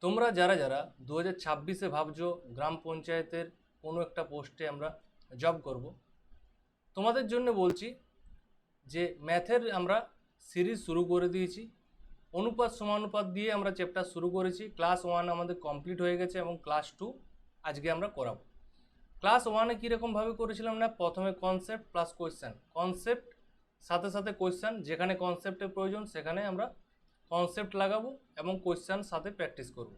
তোমরা যারা যারা 2026-এ ভাবছো গ্রাম পঞ্চায়েতের কোনো একটা পোস্টে আমরা জব করব, তোমাদের জন্য বলছি যে ম্যাথের আমরা সিরিজ শুরু করে দিয়েছি। অনুপাত সমানুপাত দিয়ে আমরা চ্যাপ্টার শুরু করেছি। ক্লাস 1 আমাদের কমপ্লিট হয়ে গেছে এবং ক্লাস 2 আজকে আমরা করাবো। ক্লাস 1-এ কীরকমভাবে করেছিলাম না, প্রথমে কনসেপ্ট প্লাস কোয়েশ্চেন, কনসেপ্ট সাথে সাথে কোয়েশ্চেন, যেখানে কনসেপ্টের প্রয়োজন সেখানে আমরা কনসেপ্ট লাগাবো এবং কোয়েশ্চেন সাথে প্র্যাকটিস করব।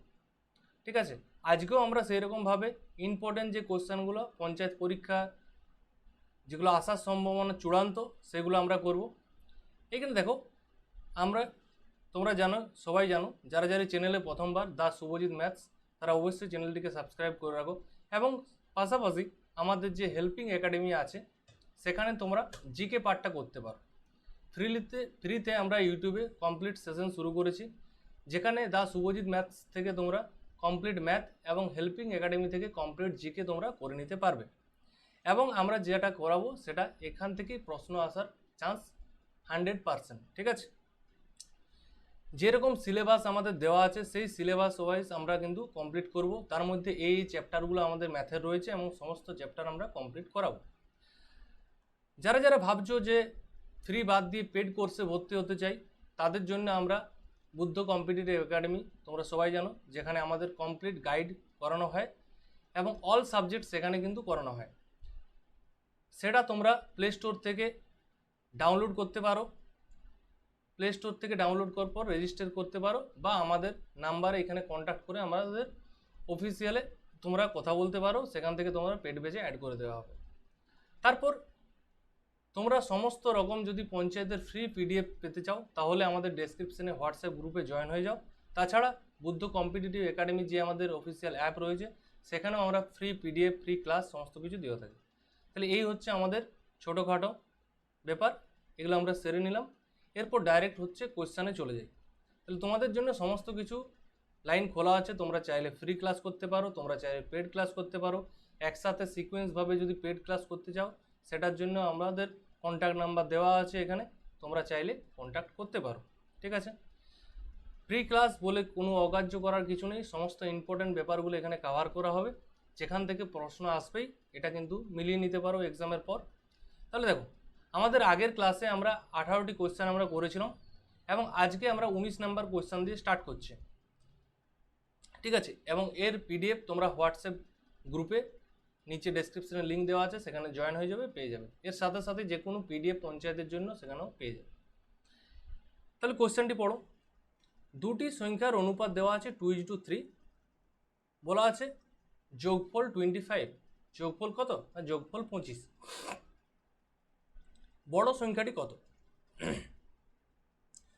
ঠিক আছে, আজকেও আমরা সেই রকমভাবে ইম্পর্টেন্ট যে কোয়েশ্চেনগুলো পঞ্চায়েত পরীক্ষা যেগুলো আসার সম্ভাবনা চূড়ান্ত সেগুলো আমরা করব। এখানে দেখো, আমরা তোমরা জানো, সবাই জানো, যারা যারা চ্যানেলে প্রথমবার দা শুভজিৎ ম্যাথস, তারা অবশ্যই চ্যানেলটিকে সাবস্ক্রাইব করে রাখো এবং পাশাপাশি আমাদের যে হেল্পিং একাডেমি আছে সেখানে তোমরা জিকে পার্টটা করতে পারো। ফ্রিতে আমরা ইউটিউবে কমপ্লিট সেশন শুরু করেছি, যেখানে দা শুভজিৎ ম্যাথস থেকে তোমরা কমপ্লিট ম্যাথ এবং হেল্পিং একাডেমি থেকে কমপ্লিট জিকে তোমরা করে নিতে পারবে। এবং আমরা যেটা করাবো সেটা এখান থেকেই প্রশ্ন আসার চান্স 100%। ঠিক আছে, যেরকম সিলেবাস আমাদের দেওয়া আছে সেই সিলেবাস ওয়াইজ আমরা কিন্তু কমপ্লিট করব। তার মধ্যে এই চ্যাপ্টারগুলো আমাদের ম্যাথের রয়েছে এবং সমস্ত চ্যাপ্টার আমরা কমপ্লিট করাবো। যারা যারা ভাবছো যে ফ্রি বাদ দিয়ে পেড কোর্সে ভর্তি হতে চাই, তাদের জন্য আমরা বুদ্ধ কম্পিটিটিভ একাডেমি, তোমরা সবাই জানো, যেখানে আমাদের কমপ্লিট গাইড করানো হয় এবং অল সাবজেক্ট সেখানে কিন্তু করানো হয়। সেটা তোমরা প্লে স্টোর থেকে ডাউনলোড করতে পারো। প্লে স্টোর থেকে ডাউনলোড করার পর রেজিস্টার করতে পারো বা আমাদের নাম্বারে এখানে কন্ট্যাক্ট করে আমাদের অফিসিয়ালে তোমরা কথা বলতে পারো, সেখান থেকে তোমরা পেড বেচে অ্যাড করে দেওয়া হবে। তারপর তোমরা সমস্ত রকম যদি পঞ্চায়েতের ফ্রি পিডিএফ পেতে চাও তাহলে আমাদের ডেসক্রিপশনে হোয়াটসঅ্যাপ গ্রুপে জয়েন হয়ে যাও। তাছাড়া বুদ্ধ কম্পিটিটিভ একাডেমি যে আমাদের অফিসিয়াল অ্যাপ রয়েছে সেখানেও আমরা ফ্রি পিডিএফ, ফ্রি ক্লাস সমস্ত কিছু দিয়ে থাকি। তাহলে এই হচ্ছে আমাদের ছোটোখাটো ব্যাপার, এগুলো আমরা সেরে নিলাম। এরপর ডাইরেক্ট হচ্ছে কোয়েশ্চানে চলে যাই। তাহলে তোমাদের জন্য সমস্ত কিছু লাইন খোলা আছে, তোমরা চাইলে ফ্রি ক্লাস করতে পারো, তোমরা চাইলে পেড ক্লাস করতে পারো। একসাথে সিকোয়েন্সভাবে যদি পেড ক্লাস করতে চাও সেটার জন্য আমাদের কন্ট্যাক্ট নাম্বার দেওয়া আছে এখানে, তোমরা চাইলে কন্ট্যাক্ট করতে পারো। ঠিক আছে, ফ্রি ক্লাস বলে কোনো অগ্রাহ্য করার কিছু নেই, সমস্ত ইম্পর্টেন্ট ব্যাপারগুলো এখানে কভার করা হবে, যেখান থেকে প্রশ্ন আসবেই, এটা কিন্তু মিলিয়ে নিতে পারো এক্সামের পর। তাহলে দেখো, আমাদের আগের ক্লাসে আমরা 18টি কোয়েশ্চেন আমরা করেছিলাম এবং আজকে আমরা 19 নাম্বার কোয়েশ্চেন দিয়ে স্টার্ট করছি। ঠিক আছে, এবং এর পিডিএফ তোমরা হোয়াটসঅ্যাপ গ্রুপে নিচে ডেসক্রিপশনে লিঙ্ক দেওয়া আছে, সেখানে জয়েন হয়ে যাবে, পেয়ে যাবে। এর সাথে সাথে যে কোনো পিডিএফ পঞ্চায়েতের জন্য সেখানেও পেয়ে যাবে। তাহলে কোয়েশ্চেনটি পড়ো। দুটি সংখ্যার অনুপাত দেওয়া আছে 2:3, বলা আছে যোগফল 25, যোগফল কত? না যোগফল 25। বড় সংখ্যাটি কত?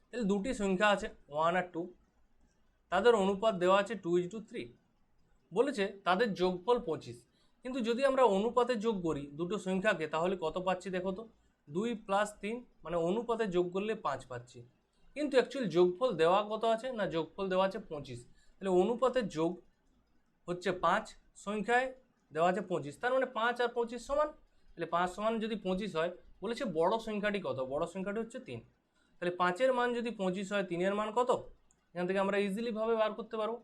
তাহলে দুটি সংখ্যা আছে 1 আর 2, তাদের অনুপাত দেওয়া আছে 2:3, বলেছে তাদের যোগফল 25। কিন্তু যদি আমরা অনুপাতে যোগ করি দুটো সংখ্যাকে তাহলে কত পাচ্ছি দেখো তো, 2 + 3, মানে অনুপাতে যোগ করলে 5 পাচ্ছি। কিন্তু অ্যাকচুয়ালি যোগফল দেওয়া কত আছে না, যোগফল দেওয়া আছে 25। তাহলে অনুপাতের যোগ হচ্ছে 5, সংখ্যায় দেওয়া আছে 25, তার মানে 5 আর 25 সমান। তাহলে 5 সমান যদি 25 হয়, বলেছে বড় সংখ্যাটি কত? বড় সংখ্যাটি হচ্ছে 3। তাহলে 5-এর মান যদি 25 হয়, 3-এর মান কত? এখান থেকে আমরা ইজিলিভাবে বার করতে পারবো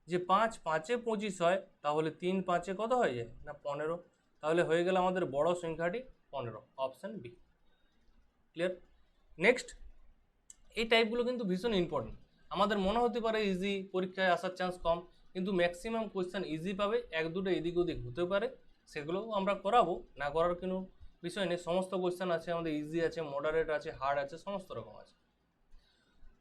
যে 5 5-এ 25 হয়, তাহলে 3 5-এ কত হয়ে যায় না 15। তাহলে হয়ে গেল আমাদের বড় সংখ্যাটি 15, অপশান বি। ক্লিয়ার? নেক্সট, এই টাইপগুলো কিন্তু ভীষণ ইম্পর্টেন্ট। আমাদের মনে হতে পারে ইজি, পরীক্ষায় আসার চান্স কম, কিন্তু ম্যাক্সিমাম কোয়েশ্চেন ইজি পাবে, 1-2টা এদিক ওদিক হতে পারে, সেগুলোও আমরা করাবো, না করার কোনো বিষয় নেই। সমস্ত কোয়েশ্চেন আছে আমাদের, ইজি আছে, মডারেট আছে, হার্ড আছে, সমস্ত রকম আছে।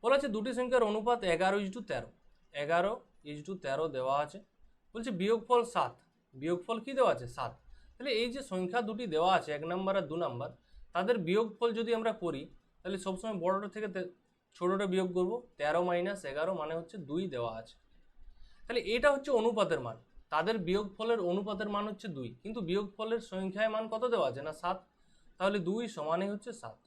বলা আছে দুটি সংখ্যার অনুপাত 11:13, 11:13 দেওয়া আছে। বলছে বিয়োগফল 7, বিয়োগফল কি দেওয়া আছে? 7। তাহলে এই যে সংখ্যা দুটি দেওয়া আছে 1 নম্বর আর 2 নম্বর, তাদের বিয়োগফল যদি আমরা করি তাহলে সবসময় বড়টা থেকে ছোটোটা বিয়োগ করবো। 13 - 11 মানে হচ্ছে 2 দেওয়া আছে। তাহলে এটা হচ্ছে অনুপাতের মান, তাদের বিয়োগফলের অনুপাতের মান হচ্ছে 2, কিন্তু বিয়োগফলের সংখ্যায় মান কত দেওয়া আছে না 7। তাহলে 2 সমানই হচ্ছে 7।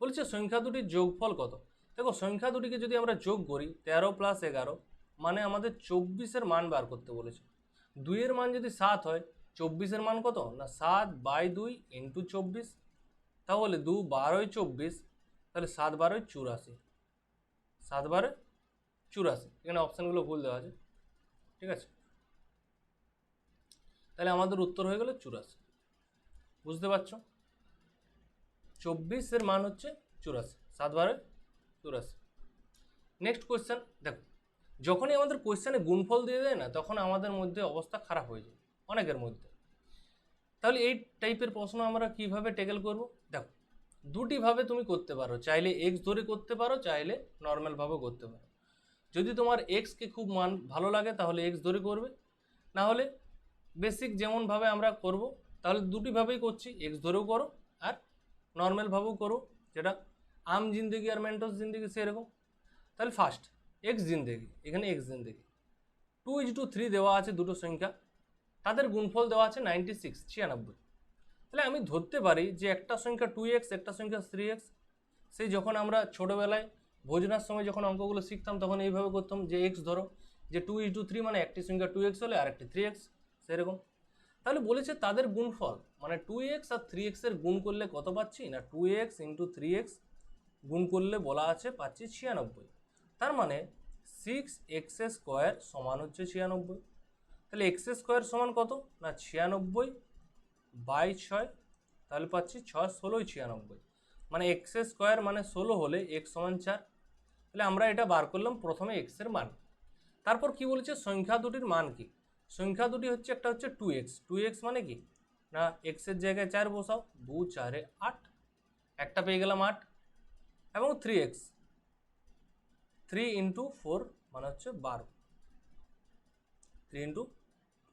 বলছে সংখ্যা দুটির যোগফল কত? দেখো, সংখ্যা দুটিকে যদি আমরা যোগ করি 13 + 11 মানে আমাদের 24-এর মান বার করতে বলেছে। 2-এর মান যদি 7 হয়, 24-এর মান কত না 7/2 × 24, তাহলে 2 12 24, তাহলে 7 12 84, 7 12 84। এখানে অপশানগুলো ভুল দেওয়া আছে। ঠিক আছে, তাহলে আমাদের উত্তর হয়ে গেল 84। বুঝতে পারছো? 24 মান হচ্ছে 84, 7 × 84। নেক্সট কোয়েশ্চেন দেখো, যখনই আমাদের কোয়েশ্চেনে গুণফল দিয়ে দেয় না, তখন আমাদের মধ্যে অবস্থা খারাপ হয়ে যায় অনেকের মধ্যে। তাহলে এই টাইপের প্রশ্ন আমরা কিভাবে ট্যাকেল করব? দেখো, দুটিভাবে তুমি করতে পারো, চাইলে এক্স ধরে করতে পারো, চাইলে নর্মালভাবেও করতে পারো। যদি তোমার এক্সকে খুব মান ভালো লাগে তাহলে এক্স ধরে করবে, না হলে বেসিক যেমনভাবে আমরা করব, তাহলে দুটিভাবেই করছি, এক্স ধরেও করো আর নর্মালভাবেও করো, যেটা আম জিন্দেগি আর মেন্টস জিন্দেগি সেরকম। তাহলে ফার্স্ট এক্স জিন্দেগি, এখানে এক্স জিন্দেগি 2:3 দেওয়া আছে, দুটো সংখ্যা, তাদের গুণফল দেওয়া আছে 96, 96। তাহলে আমি ধরতে পারি যে একটা সংখ্যা 2x, একটা সংখ্যা 3x। সেই যখন আমরা ছোটোবেলায় ভোজনার সময় যখন অঙ্কগুলো শিখতাম তখন এইভাবে করতাম যে এক্স ধরো, যে 2:3 মানে একটি সংখ্যা 2x হলে আর একটি 3x, সেরকম। তাহলে বলেছে তাদের গুণফল মানে 2x আর 3x এর গুণ করলে কত পাচ্ছি না 2x × 3x গুণ করলে বলা আছে পাচ্ছি 96। তার মানে 6x² সমান হচ্ছে 96। তাহলে x² সমান কত না 96/6, তাহলে পাচ্ছি 6 16 96, মানে x² মানে 16 হলে x সমান 4। তাহলে আমরা এটা বার করলাম প্রথমে x এর মান। তারপর কি বলেছে সংখ্যা দুটির মান কি? সংখ্যা দুটি হচ্ছে, একটা হচ্ছে 2x, 2x মানে কি না x এর জায়গায় 4 বসাও, 2 4 8, একটা পেয়ে গেলাম 8, এবং 3x, 3 × 4 মানে হচ্ছে 12, 3 ×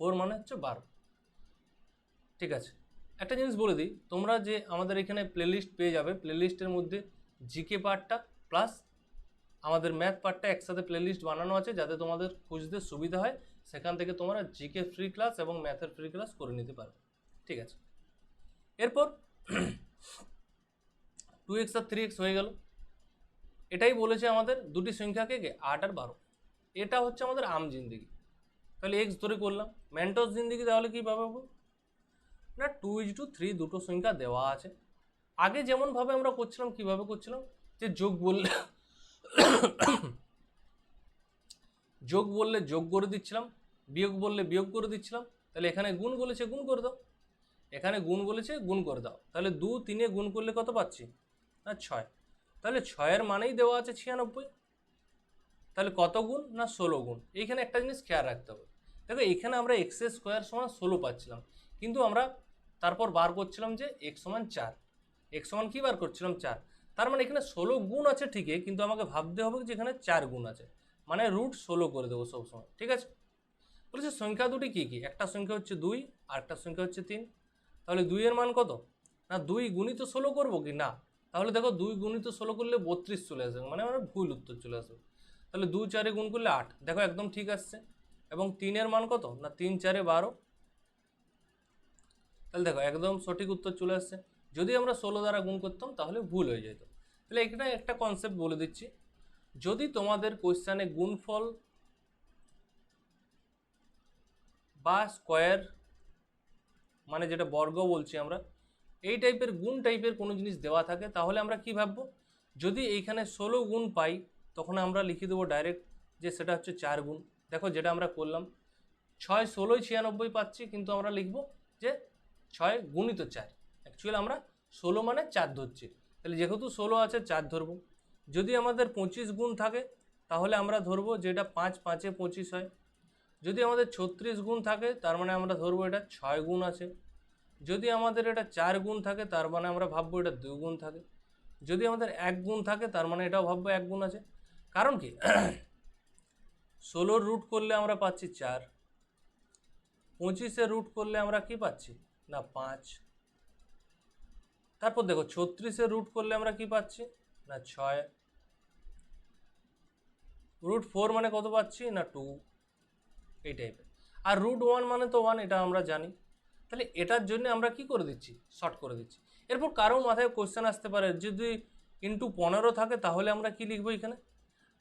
4 মানে হচ্ছে 12। ঠিক আছে, একটা জিনিস বলে দিই, তোমরা যে আমাদের এখানে প্লেলিস্ট পেয়ে যাবে, প্লেলিস্টের মধ্যে জিকে পার্টটা প্লাস আমাদের ম্যাথ পার্টটা একসাথে প্লেলিস্ট বানানো আছে, যাতে তোমাদের খুঁজতে সুবিধা হয়। সেখান থেকে তোমরা জিকে ফ্রি ক্লাস এবং ম্যাথের ফ্রি ক্লাস করে নিতে পারবে। ঠিক আছে, এরপর 2x আর 3x হয়ে গেল। এটাই বলেছে আমাদের দুটি সংখ্যাকে 8 আর 12। এটা হচ্ছে আমাদের আম জিন্দেগি, তাহলে এক্স ধরে করলাম। মেন্টস জিন্দেগি তাহলে কী পাবো না 2:3 দুটো সংখ্যা দেওয়া আছে। আগে যেমনভাবে আমরা করছিলাম, কিভাবে করছিলাম যে যোগ বললে যোগ বললে যোগ করে দিচ্ছিলাম, বিয়োগ বললে বিয়োগ করে দিচ্ছিলাম। তাহলে এখানে গুণ বলেছে গুণ করে দাও, এখানে গুণ বলেছে গুণ করে দাও। তাহলে 2 3 গুণ করলে কত পাচ্ছি না 6। তাহলে 6-এর মানেই দেওয়া আছে 96। তাহলে কত গুণ না 16 গুণ। এইখানে একটা জিনিস খেয়াল রাখতে হবে, দেখো এখানে আমরা x² সমান 16 পাচ্ছিলাম, কিন্তু আমরা তারপর বার করছিলাম যে x সমান 4, x সমান কি বার করছিলাম 4। তার মানে এখানে 16 গুণ আছে ঠিকই, কিন্তু আমাকে ভাবতে হবে যে এখানে 4 গুণ আছে, মানে √16 করে দেবো সবসময়। ঠিক আছে, বলেছে সংখ্যা দুটি কী কী? একটা সংখ্যা হচ্ছে 2 আর একটা সংখ্যা হচ্ছে 3। তাহলে 2 এর মান কত না 2 গুণিত 16 করবো কি না? তাহলে দেখো 2 গুণিত 16 করলে 32 চলে আসবে, মানে আমার ভুল উত্তর চলে আসবে। তাহলে 2 4 গুণ করলে 8, দেখো একদম ঠিক আসছে। এবং 3 এর মান কত না 3 4 12, তাহলে দেখো একদম সঠিক উত্তর চলে আসছে। যদি আমরা 16 দ্বারা গুণ করতাম তাহলে ভুল হয়ে যেত। তাহলে এখানে একটা কনসেপ্ট বলে দিচ্ছি, যদি তোমাদের কোশ্চেনে গুণফল বা স্কোয়ার মানে যেটা বর্গ বলছি আমরা, এই টাইপের গুণ টাইপের কোনো জিনিস দেওয়া থাকে, তাহলে আমরা কি ভাববো, যদি এইখানে 16 গুণ পাই তখন আমরা লিখে দেবো ডাইরেক্ট যে সেটা হচ্ছে 4 গুণ। দেখো যেটা আমরা করলাম 6 16 96 পাচ্ছি, কিন্তু আমরা লিখবো যে 6 গুণিত 4। অ্যাকচুয়ালি আমরা 16 মানে 4 ধরছি, তাহলে যেহেতু 16 আছে 4 ধরবো। যদি আমাদের 25 গুণ থাকে তাহলে আমরা ধরবো যে এটা 5 5 এ 25 হয়। যদি আমাদের 36 গুণ থাকে তার মানে আমরা ধরবো এটা 6 গুণ আছে। যদি আমাদের এটা 4 গুণ থাকে তার মানে আমরা ভাববো এটা 2 গুণ থাকে। যদি আমাদের 1 গুণ থাকে তার মানে এটাও ভাববো 1 গুণ আছে। কারণ কি 16 রুট করলে আমরা পাচ্ছি 4, 25 রুট করলে আমরা কি পাচ্ছি না 5, তারপর দেখো 36 রুট করলে আমরা কি পাচ্ছি না 6, √4 মানে কত পাচ্ছি না 2, এই টাইপের। আর √1 মানে তো 1, এটা আমরা জানি। তাহলে এটার জন্য আমরা কি করে দিচ্ছি, শর্ট করে দিচ্ছি। এরপর কারো মাথায় কোশ্চেন আসতে পারে যদি ইন্টু 15 থাকে তাহলে আমরা কি লিখবো এখানে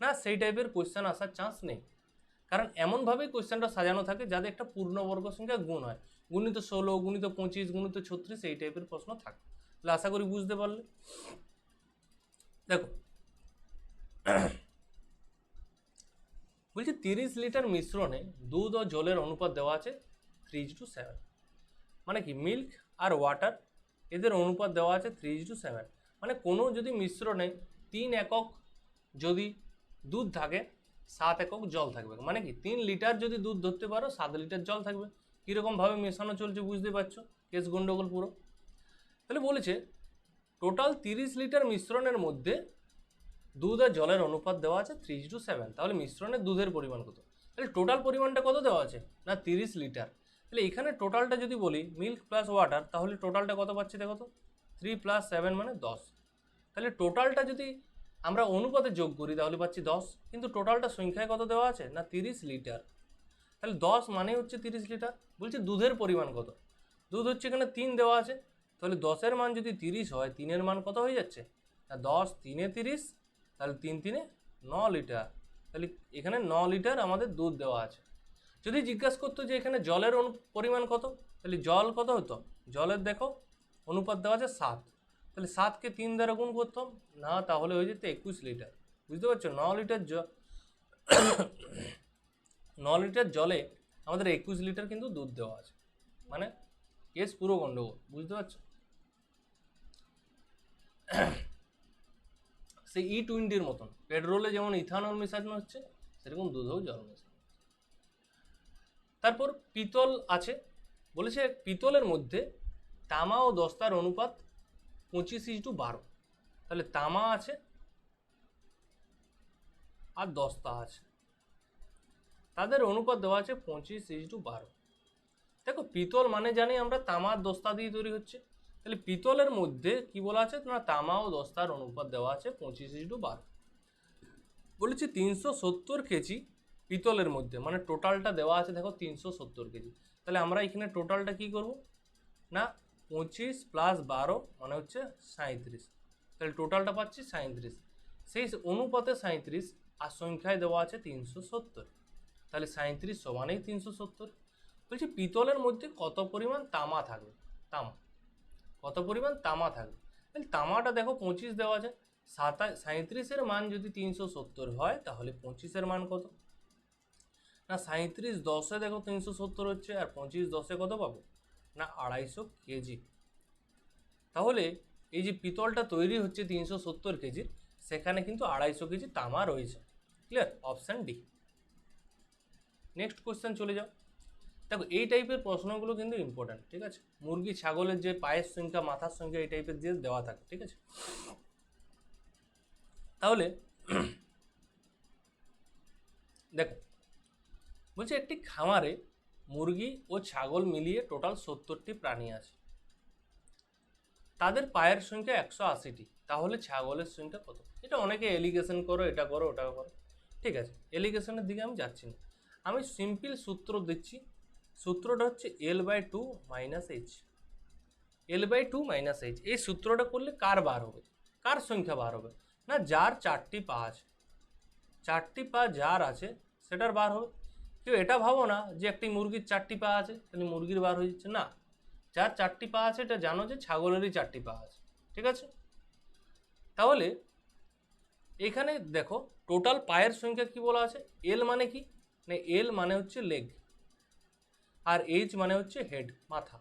না, সেই টাইপের কোশ্চেন আসার চান্স নেই, কারণ এমনভাবেই কোশ্চেনটা সাজানো থাকে যাতে একটা পূর্ণবর্গ সংখ্যা গুণ হয়, গুণিত 16 গুণিত 25 গুণিত 36 এই টাইপের প্রশ্ন থাকে। তাহলে আশা করি বুঝতে পারলে। দেখো বলছি 30 লিটার মিশ্রণে দুধ ও জলের অনুপাত দেওয়া আছে 3:7, মানে কি মিল্ক আর ওয়াটার এদের অনুপাত দেওয়া আছে 3:7, মানে কোনো যদি মিশ্রণে 3 একক যদি দুধ থাকে 7 একক জল থাকবে, মানে কি 3 লিটার যদি দুধ ধরতে পারো 7 লিটার জল থাকবে। কীরকমভাবে মেশানো চলছে বুঝতে পারছো, কেস গন্ডগোল পুরো। তাহলে বলেছে টোটাল 30 লিটার মিশ্রণের মধ্যে দুধ আর জলের অনুপাত দেওয়া আছে 3:7, তাহলে মিশ্রণের দুধের পরিমাণ কত? তাহলে টোটাল পরিমাণটা কত দেওয়া আছে না 30 লিটার। তাহলে এখানে টোটালটা যদি বলি মিল্ক প্লাস ওয়াটার, তাহলে টোটালটা কত পাচ্ছি দেখো তো, 3 + 7 মানে 10। তাহলে টোটালটা যদি আমরা অনুপাতে যোগ করি তাহলে পাচ্ছি 10, কিন্তু টোটালটা সংখ্যায় কত দেওয়া আছে না 30 লিটার। তাহলে 10 মানে হচ্ছে 30 লিটার। বলছে দুধের পরিমাণ কত, দুধ হচ্ছে এখানে 3 দেওয়া আছে, তাহলে 10-এর মান যদি 30 হয় 3-এর মান কত হয়ে যাচ্ছে না 10 3 30, তাহলে 3 3 9 লিটার। তাহলে এখানে 9 লিটার আমাদের দুধ দেওয়া আছে। যদি জিজ্ঞাসা করতো যে এখানে জলের পরিমাণ কত, তাহলে জল কত হতো, জলের দেখো অনুপাত দেওয়া আছে 7, তাহলে 7কে 3 দ্বারা গুণ করতাম না, তাহলে হয়ে যেত 21 লিটার। বুঝতে পারছো, 9 লিটার 9 লিটার জলে আমাদের 21 লিটার কিন্তু দুধ দেওয়া আছে, মানে কেস পুরো গন্ডগোল। বুঝতে পারছো, সেই E20-র মতন পেট্রোলে যেমন ইথানল মেশানো হচ্ছে সেরকম দুধেও জল মেশানো। তারপর পিতল আছে, বলেছে পিতলের মধ্যে তামা ও দস্তার অনুপাত 25:12, তাহলে তামা আছে আর দস্তা আছে, তাদের অনুপাত দেওয়া আছে 25:12। দেখো পিতল মানে জানি আমরা তামা আর দস্তা দিয়ে তৈরি হচ্ছে, তাহলে পিতলের মধ্যে কি বলা আছে না তামা ও দস্তার অনুপাত দেওয়া আছে 25:12। বলেছি 370 কেজি পিতলের মধ্যে, মানে টোটালটা দেওয়া আছে দেখো 370 কেজি। তাহলে আমরা এখানে টোটালটা কি করব না 25 + 12 মানে হচ্ছে 37, তাহলে টোটালটা পাচ্ছি 37, সেই অনুপাতে 37 আর সংখ্যায় দেওয়া আছে 370, তাহলে 37 সমানেই 370। বলছি পিতলের মধ্যে কত পরিমাণ তামা থাকবে, তামা কত পরিমাণ তামা থাকবে, তাহলে তামাটা দেখো 25 দেওয়া আছে, 37-এর মান যদি 370 হয় তাহলে 25-এর মান কত না 37 10-এ দেখো 370 হচ্ছে, আর 25 10-এ কত পাবো না 250 কেজি। তাহলে এই যে পিতলটা তৈরি হচ্ছে 370 কেজির, সেখানে কিন্তু 250 কেজি তামা রয়েছে। Clear, option D. Next question চলে যাও। দেখো এই টাইপের প্রশ্নগুলো কিন্তু ইম্পর্ট্যান্ট, ঠিক আছে। মুরগি ছাগলের যে পায়ের সংখ্যা মাথার সংখ্যা এই টাইপের দিয়ে দেওয়া থাকে, ঠিক আছে। তাহলে দেখো বলছে একটি খামারে মুরগি ও ছাগল মিলিয়ে টোটাল 70টি প্রাণী আছে, তাদের পায়ের সংখ্যা 180টি, তাহলে ছাগলের সংখ্যা কত? এটা অনেকে এলিগেশন করো, এটা করো ওটা করো, ঠিক আছে, এলিগেশনের দিকে আমি যাচ্ছি না, আমি সিম্পল সূত্র দিচ্ছি। সূত্রটা হচ্ছে L/2 - H, L/2 - H। এই সূত্রটা করলে কার বার হবে, কার সংখ্যা বার হবে না যার 4টি পা আছে, 4টি পা যার আছে সেটার বার হবে। কেউ এটা ভাবো না যে একটি মুরগির 4টি পা আছে তাহলে মুরগির বার হয়ে যাচ্ছে, না, যার 4টি পা আছে এটা জানো যে ছাগলেরই 4টি পা আছে, ঠিক আছে। তাহলে এখানে দেখো টোটাল পায়ের সংখ্যা কি বলা আছে, এল মানে কি না এল মানে হচ্ছে লেগ, আর এইচ মানে হচ্ছে হেড, মাথা।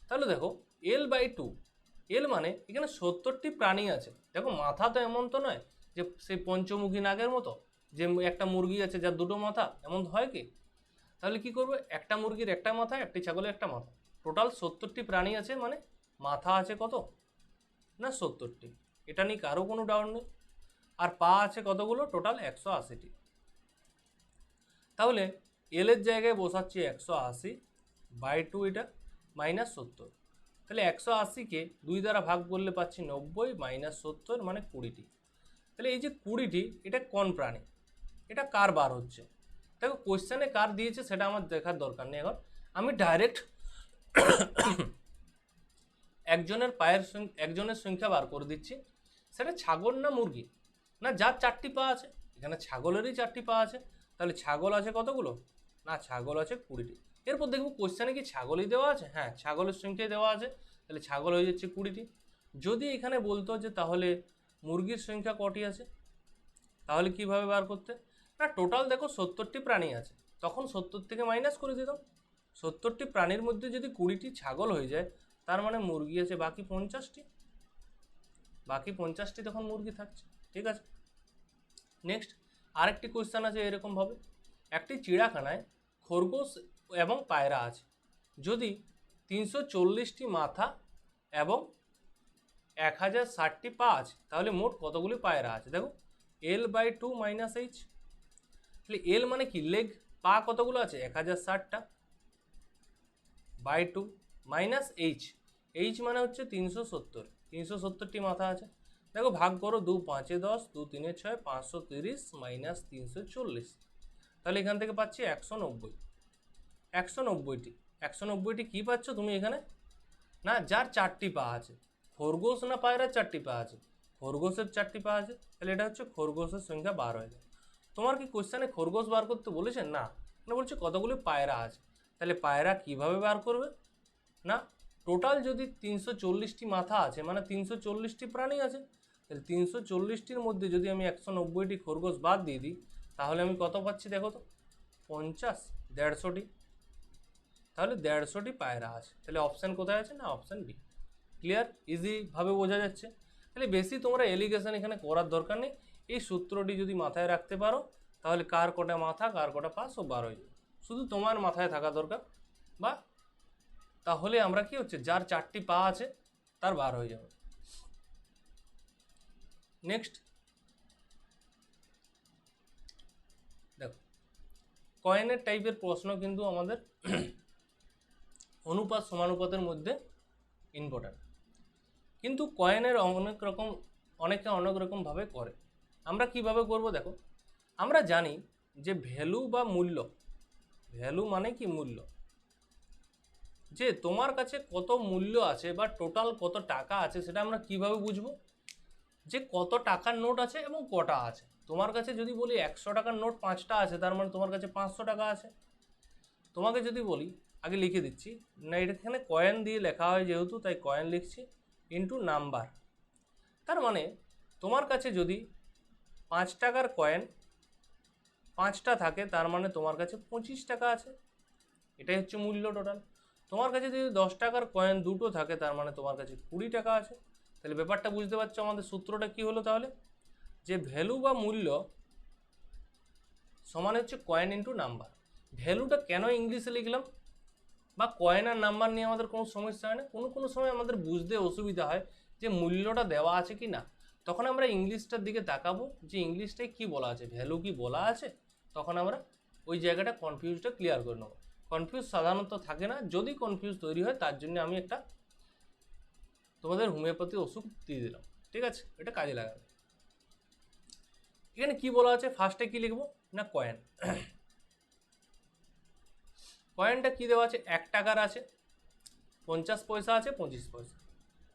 তাহলে দেখো L/2, এল মানে এখানে 70টি প্রাণী আছে। দেখো মাথা তো এমন তো নয় যে সেই পঞ্চমুখী নাগের মতো যে একটা মুরগি আছে যার দুটো মাথা, এমন হয় কি? তাহলে কি করবে, একটা মুরগির একটা মাথা, একটি ছাগলের একটা মাথা, টোটাল 70টি প্রাণী আছে, মানে মাথা আছে কত না 70টি, এটা নিয়ে কারো কোনো ডাউট নেই। আর পা আছে কতগুলো, টোটাল 180টি। তাহলে এল এর জায়গায় বসাচ্ছি 180/2, এটা -70, তাহলে 180-কে 2 দ্বারা ভাগ করলে পাচ্ছি 90 - 70 মানে 20টি। তাহলে এই যে 20টি এটা কোন প্রাণী, এটা কার বার হচ্ছে? দেখো কোশ্চেনে কার দিয়েছে সেটা আমার দেখার দরকার নেই, এখন আমি ডাইরেক্ট একজনের সংখ্যা বার করে দিচ্ছি। সেটা ছাগল না মুরগি না যার 4টি পা আছে, এখানে ছাগলেরই 4টি পা আছে, তাহলে ছাগল আছে কতগুলো না ছাগল আছে 20টি। এরপর দেখবো কোশ্চেনে কি ছাগলই দেওয়া আছে, হ্যাঁ ছাগলের সংখ্যাই দেওয়া আছে, তাহলে ছাগল হয়ে যাচ্ছে 20টি। যদি এখানে বলতো যে তাহলে মুরগির সংখ্যা কটি আছে, তাহলে কিভাবে বার করতে, না না টোটাল দেখো 70টি প্রাণী আছে, তখন 70 থেকে মাইনাস করে দিতাম। 70টি প্রাণীর মধ্যে যদি 20টি ছাগল হয়ে যায়, তার মানে মুরগি আছে বাকি 50টি, বাকি 50টি তখন মুরগি থাকছে। ঠিক আছে, নেক্সট আরেকটি কোয়েশ্চেন আছে এরকমভাবে, একটি চিড়িয়াখানায় খরগোশ এবং পায়রা আছে, যদি 340টি মাথা এবং 1060টি পা আছে, তাহলে মোট কতগুলি পায়রা আছে? দেখো L/2 মাইনাস এইচ, তাহলে এল মানে কি লেগ, পা কতগুলো আছে 1060টা, বাই 2 মাইনাস এইচ, এইচ মানে হচ্ছে 370, 370টি মাথা আছে। দেখো ভাগ করো, 2 5 10, 2 3 6, 530 মাইনাস 340, তাহলে এখান থেকে পাচ্ছি 190। 190টি 190টি কী পাচ্ছ তুমি এখানে? না যার 4টি পা আছে। খরগোশ না পায়রার 4টি পা আছে? খরগোশের 4টি পা আছে, তাহলে এটা হচ্ছে খরগোশের সংখ্যা 12 হয়ে যায়। তোমার কি কোশ্চেনে খরগোশ বার করতে বলেছে? না, মানে বলছে কতগুলি পায়রা আছে। তাহলে পায়রা কিভাবে বার করবে? না টোটাল যদি 340টি মাথা আছে মানে 340টি প্রাণী আছে, তাহলে 340টির মধ্যে যদি আমি 190টি খরগোশ বাদ দিয়ে দিই, তাহলে আমি কত পাচ্ছি দেখো তো? 50, 150টি, তাহলে 150টি পায়রা আছে। তাহলে অপশান কোথায় আছে? না অপশান বি। ক্লিয়ার, ইজিভাবে বোঝা যাচ্ছে। তাহলে বেশি তোমরা এলিগেশন এখানে করার দরকার নেই, এই সূত্রটি যদি মাথায় রাখতে পারো, তাহলে কার কটা মাথা কার কটা পা সব বার হয়ে যাবে। শুধু তোমার মাথায় থাকা দরকার, বা তাহলে আমরা কি হচ্ছে যার 4টি পা আছে তার বার হয়ে যাবে। নেক্সট দেখো, কয়েনের টাইপের প্রশ্ন কিন্তু আমাদের অনুপাত সমানুপাতের মধ্যে ইম্পর্ট্যান্ট, কিন্তু কয়েনের অনেকে অনেক রকমভাবে করে। আমরা কিভাবে করব দেখো, আমরা জানি যে ভ্যালু বা মূল্য, ভ্যালু মানে কি মূল্য, যে তোমার কাছে কত মূল্য আছে বা টোটাল কত টাকা আছে সেটা আমরা কিভাবে বুঝবো? যে কত টাকার নোট আছে এবং কটা আছে। তোমার কাছে যদি বলি 100 টাকার নোট 5টা আছে, তার মানে তোমার কাছে 500 টাকা আছে। তোমাকে যদি বলি, আগে লিখে দিচ্ছি, না এখানে কয়েন দিয়ে লেখা হয় যেহেতু তাই কয়েন লিখছি, ইন্টু নাম্বার, তার মানে তোমার কাছে যদি 5 টাকার কয়েন 5টা থাকে, তার মানে তোমার কাছে 25 টাকা আছে, এটাই হচ্ছে মূল্য টোটাল। তোমার কাছে যদি 10 টাকার কয়েন 2টো থাকে, তার মানে তোমার কাছে 20 টাকা আছে। তাহলে ব্যাপারটা বুঝতে পারছো আমাদের সূত্রটা কি হলো তাহলে? যে ভ্যালু বা মূল্য সমান হচ্ছে কয়েন ইন্টু নাম্বার। ভ্যালুটা কেন ইংলিশে লিখলাম, বা কয়েন আর নাম্বার নিয়ে আমাদের কোনো সমস্যা হয় না, কোনো সময় আমাদের বুঝতে অসুবিধা হয় যে মূল্যটা দেওয়া আছে কি না, তখন আমরা ইংলিশটার দিকে তাকাবো যে ইংলিশটায় কি বলা আছে, ভ্যালু কি বলা আছে, তখন আমরা ওই জায়গাটা কনফিউজটা ক্লিয়ার করে নেবো। কনফিউজ সাধারণত থাকে না, যদি কনফিউজ তৈরি হয় তার জন্য আমি একটা তোমাদের হোমিওপ্যাথি ওষুধ দিয়ে দিলাম, ঠিক আছে, এটা কাজে লাগাবে। এখানে কি বলা আছে, ফার্স্টে কি লিখবো না কয়েন। কয়েনটা কি দেওয়া আছে, 1 টাকার আছে, 50 পয়সা আছে, 25 পয়সা।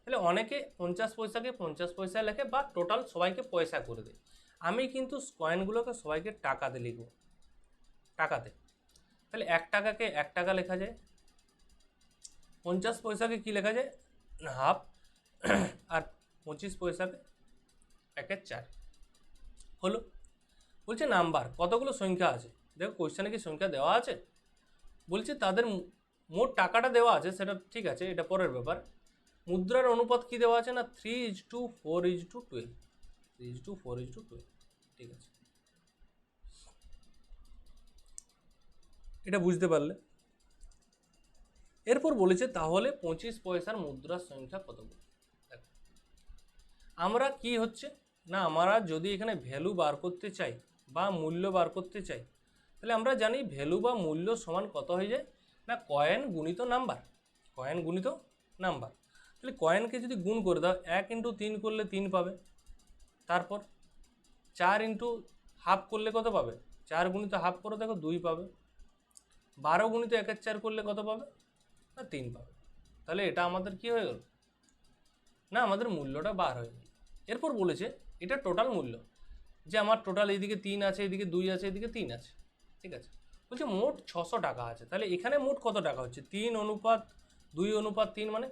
তাহলে অনেকে 50 পয়সাকে 50 পয়সা লেখে বা টোটাল সবাইকে পয়সা করে দেয়। আমি কিন্তু কয়েনগুলোকে সবাইকে টাকাতে লিখব, টাকাতে। তাহলে 1 টাকাকে 1 টাকা লেখা যায়, 50 পয়সাকে কি লেখা যায় হাফ, আর 25 পয়সাকে 1/4 হলো। বলছে নাম্বার, কতগুলো সংখ্যা আছে। দেখো কোয়েশ্চেনে কি সংখ্যা দেওয়া আছে? বলছে তাদের মোট টাকাটা দেওয়া আছে, সেটা ঠিক আছে, এটা পরের ব্যাপার। মুদ্রার অনুপাত কি দেওয়া আছে না 3:4:12, 3:4:12, ঠিক আছে, এটা বুঝতে পারলে। এরপর বলেছে তাহলে 25 পয়সার মুদ্রার সংখ্যা কতগুলো। দেখো আমরা কি হচ্ছে না, আমরা যদি এখানে ভ্যালু বার করতে চাই বা মূল্য বার করতে চাই, তাহলে আমরা জানি ভ্যালু বা মূল্য সমান কত হয়ে যায় না কয়েন গুণিত নাম্বার, কয়েন গুণিত নাম্বার। তাহলে কয়েনকে যদি গুণ করে দাও, 1 × 3 করলে 3 পাবে, তারপর 4 × হাফ করলে কত পাবে, 4 গুণিত হাফ করে দেখো 2 পাবে, 12 গুণিত 1/4 করলে কত পাবে না 3 পাবে। তাহলে এটা আমাদের কি হয়ে গেল না আমাদের মূল্যটা বার হয়ে গেল। এরপর বলেছে এটা টোটাল মূল্য, যে আমার টোটাল এইদিকে 3 আছে, এদিকে 2 আছে, এদিকে 3 আছে, ঠিক আছে। বলছে মোট 600 টাকা আছে। তাহলে এখানে মোট কত টাকা হচ্ছে, 3:2:3, মানে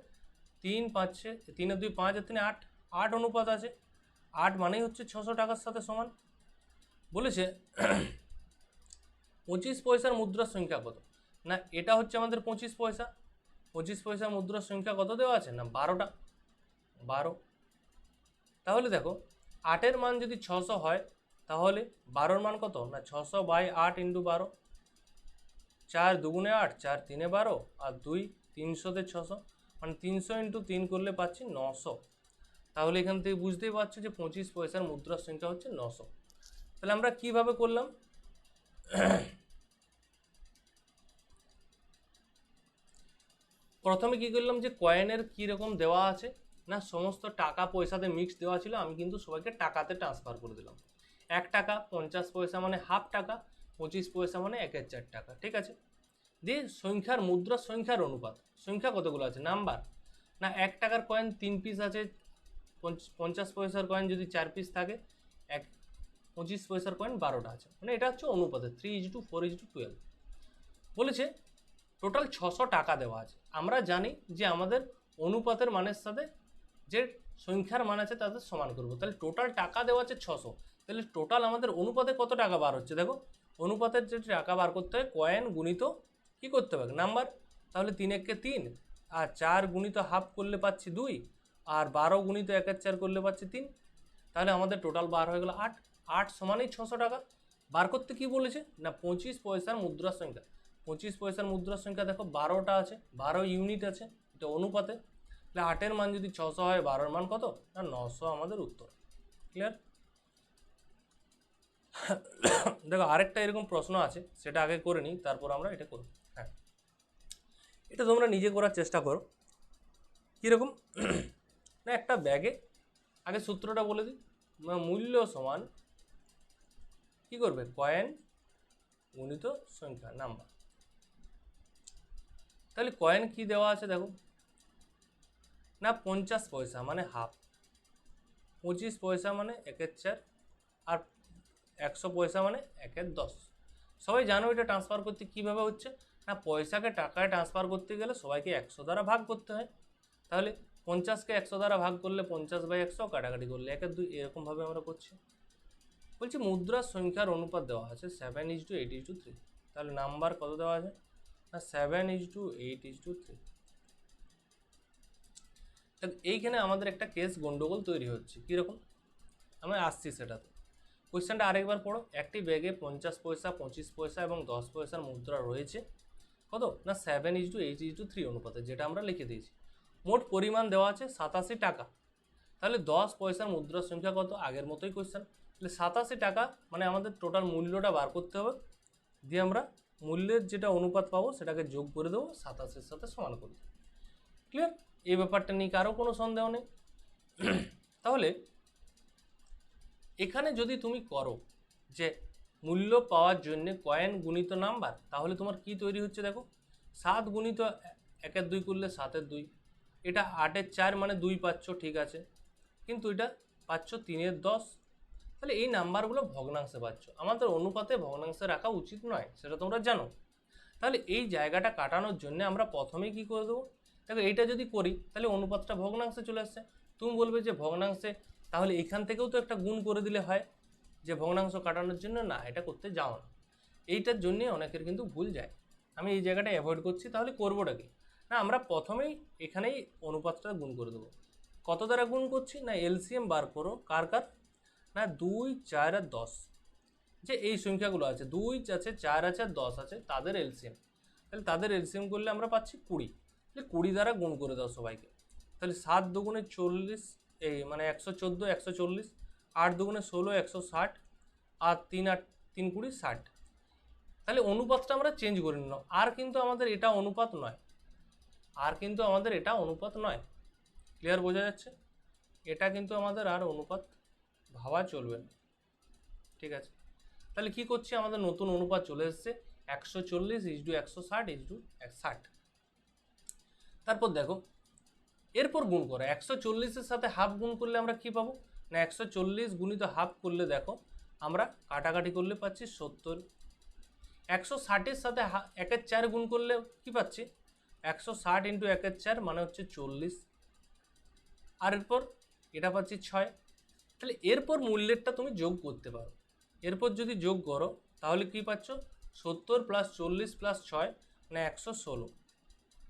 3 5 3 2 5 আর 3 8, 8 অনুপাত আছে, 8 মানেই হচ্ছে 600 টাকার সাথে সমান। বলেছে 25 পয়সার মুদ্রার সংখ্যা কত? না এটা হচ্ছে আমাদের 25 পয়সা। 25 পয়সার মুদ্রার সংখ্যা কত দেওয়া আছে? না 12টা, 12। তাহলে দেখো 8-এর মান যদি 600 হয় তাহলে 12-র মান কত? না 600/8 × 12, 4 2 8, 4 3 12, আর 2 300-তে 600, মানে 300 × 3 করলে পাচ্ছি 900। তাহলে এখান থেকে বুঝতেই পারছো যে 25 পয়সার মুদ্রার সংখ্যা হচ্ছে 900। তাহলে আমরা কিভাবে করলাম? প্রথমে কি করলাম যে কয়েনের কীরকম দেওয়া আছে, না সমস্ত টাকা পয়সাতে মিক্স দেওয়া ছিল, আমি কিন্তু সবাইকে টাকাতে ট্রান্সফার করে দিলাম। 1 টাকা 50 পয়সা মানে হাফ টাকা, 25 পয়সা মানে 1/4 টাকা, ঠিক আছে। দিয়ে সংখ্যার মুদ্রার সংখ্যার অনুপাত, সংখ্যা কতগুলো আছে? নাম্বার। না 1 টাকার কয়েন 3 পিস আছে, 50 পয়সার কয়েন যদি 4 পিস থাকে, 25 পয়সার কয়েন 12টা আছে, মানে এটা হচ্ছে অনুপাতে 3:4:12। বলেছে টোটাল 600 টাকা দেওয়া আছে। আমরা জানি যে আমাদের অনুপাতের মানের সাথে যে সংখ্যার মান আছে তাদের সমান করব। তাহলে টোটাল টাকা দেওয়া আছে 600, তাহলে টোটাল আমাদের অনুপাতে কত টাকা বার হচ্ছে? দেখো অনুপাতের যে টাকা বার করতে হয় কয়েন গুণিত কি করতে হবে? নাম্বার। তাহলে 3 × 3, আর 4 গুণিত হাফ করলে পাচ্ছি 2, আর 12 গুণিত 1/4 করলে পাচ্ছি 3। তাহলে আমাদের টোটাল বার হয়ে গেল 8। 8 সমানই 600 টাকা। বার করতে কি বলেছে? না 25 পয়সার মুদ্রার সংখ্যা। 25 পয়সার মুদ্রার সংখ্যা দেখো 12টা আছে, 12 ইউনিট আছে, এটা অনুপাতে। তাহলে 8-এর মান যদি 600 হয়, 12-এর মান কত? না 900 আমাদের উত্তর। ক্লিয়ার? দেখো আরেকটা এরকম প্রশ্ন আছে, সেটা আগে করে নিই, তারপর আমরা এটা করব। হ্যাঁ, এটা তোমরা নিজে করার চেষ্টা করো। কীরকম? না একটা ব্যাগে, আগে সূত্রটা বলে দিই, মূল্য সমান কি করবে? কয়েন গুণিত সংখ্যা নাম্বার। তাহলে কয়েন কি দেওয়া আছে দেখো, না 50 পয়সা মানে হাফ, 25 পয়সা মানে 1/4, আর 100 পয়সা মানে 1/10। সবাই জানো এটা ট্রান্সফার করতে কিভাবে হচ্ছে, না পয়সাকে টাকায় ট্রান্সফার করতে গেলে সবাইকে 100 দ্বারা ভাগ করতে হয়। তাহলে 50কে 100 দ্বারা ভাগ করলে 50/100, কাটাকাটি করলে 1/2, এরকমভাবে আমরা করছি। বলছি মুদ্রার সংখ্যার অনুপাত দেওয়া আছে 7:8:3। তাহলে নাম্বার কত দেওয়া আছে? না 7:8:3। এইখানে আমাদের একটা কেস গন্ডগোল তৈরি হচ্ছে। কীরকম? আমি আসছি সেটাতে। কোয়েশ্চেনটা আরেকবার পড়ো। একটি ব্যাগে 50 পয়সা, 25 পয়সা এবং 10 পয়সার মুদ্রা রয়েছে কত? না 7:8:3 অনুপাতে, যেটা আমরা লিখে দিয়েছি। মোট পরিমাণ দেওয়া আছে 87 টাকা। তাহলে 10 পয়সার মুদ্রার সংখ্যা কত? আগের মতোই কোয়েশ্চেন। তাহলে 87 টাকা মানে আমাদের টোটাল মূল্যটা বার করতে হবে, দিয়ে আমরা মূল্যের যেটা অনুপাত পাবো সেটাকে যোগ করে দেবো 87-এর সাথে সমান করে দেবো। ক্লিয়ার? এই ব্যাপারটা নিয়ে কারো কোনো সন্দেহ নেই। তাহলে এখানে যদি তুমি করো যে মূল্য পাওয়ার জন্য কয়েন গুণিত নাম্বার, তাহলে তোমার কি তৈরি হচ্ছে দেখো, 7 গুণিত 1/2 করলে 7/2, এটা 8/4 মানে 2 পাচ্ছ, ঠিক আছে, কিন্তু এটা পাচ্ছ 3/10। তাহলে এই নাম্বারগুলো ভগ্নাংশে পাচ্ছ। আমাদের অনুপাতে ভগ্নাংশে রাখা উচিত নয়, সেটা তোমরা জানো। তাহলে এই জায়গাটা কাটানোর জন্য আমরা প্রথমেই কি করে দেবো, দেখো এইটা যদি করি তাহলে অনুপাতটা ভগ্নাংশে চলে আসছে। তুমি বলবে যে ভগ্নাংশে, তাহলে এখান থেকেও তো একটা গুণ করে দিলে হয়, যে ভগ্নাংশ কাটানোর জন্য। না, এটা করতে যাও না, এইটার জন্যে অনেকের কিন্তু ভুল যায়। আমি এই জায়গাটা অ্যাভয়েড করছি। তাহলে করবোটা কি, না আমরা প্রথমেই এখানেই অনুপাতটা গুণ করে দেবো। কত দ্বারা গুণ করছি? না এলসিএম বার করো। কার কার? না 2, 4 আর 10, যে এই সংখ্যাগুলো আছে 2 আছে, 4 আছে আর 10 আছে, তাদের এলসিএম। তাহলে তাদের এলসিএম করলে আমরা পাচ্ছি 20। তাহলে 20 দ্বারা গুণ করে দাও সবাইকে। তাহলে 7 দুগুণে 40, এই মানে 114, 140, 8 দুগুণে 16, 160, আর 3 8 3 20 60। তাহলে অনুপাতটা আমরা চেঞ্জ করে নিলাম। আর কিন্তু আমাদের এটা অনুপাত নয়, আর কিন্তু আমাদের এটা অনুপাত নয়। ক্লিয়ার? বোঝা যাচ্ছে? এটা কিন্তু আমাদের আর অনুপাত ভাবা চলবে না, ঠিক আছে। তাহলে কি করছি, আমাদের নতুন অনুপাত চলে এসছে 140:160:60। তারপর দেখো এরপর গুণ করো 140-এর সাথে হাফ গুণ করলে আমরা কি পাবো, না 140 গুণিত হাফ করলে দেখো আমরা কাটাকাটি করলে পাচ্ছি 70। 160-এর সাথে 1/4 গুণ করলে কি পাচ্ছি, 160 × 1/4 মানে হচ্ছে 40। আর এরপর এটা পাচ্ছি 6। তাহলে এরপর মূল্যেরটা তুমি যোগ করতে পারো। এরপর যদি যোগ করো তাহলে কি পাচ্ছ, 70 প্লাস 40 প্লাস 6 মানে 116।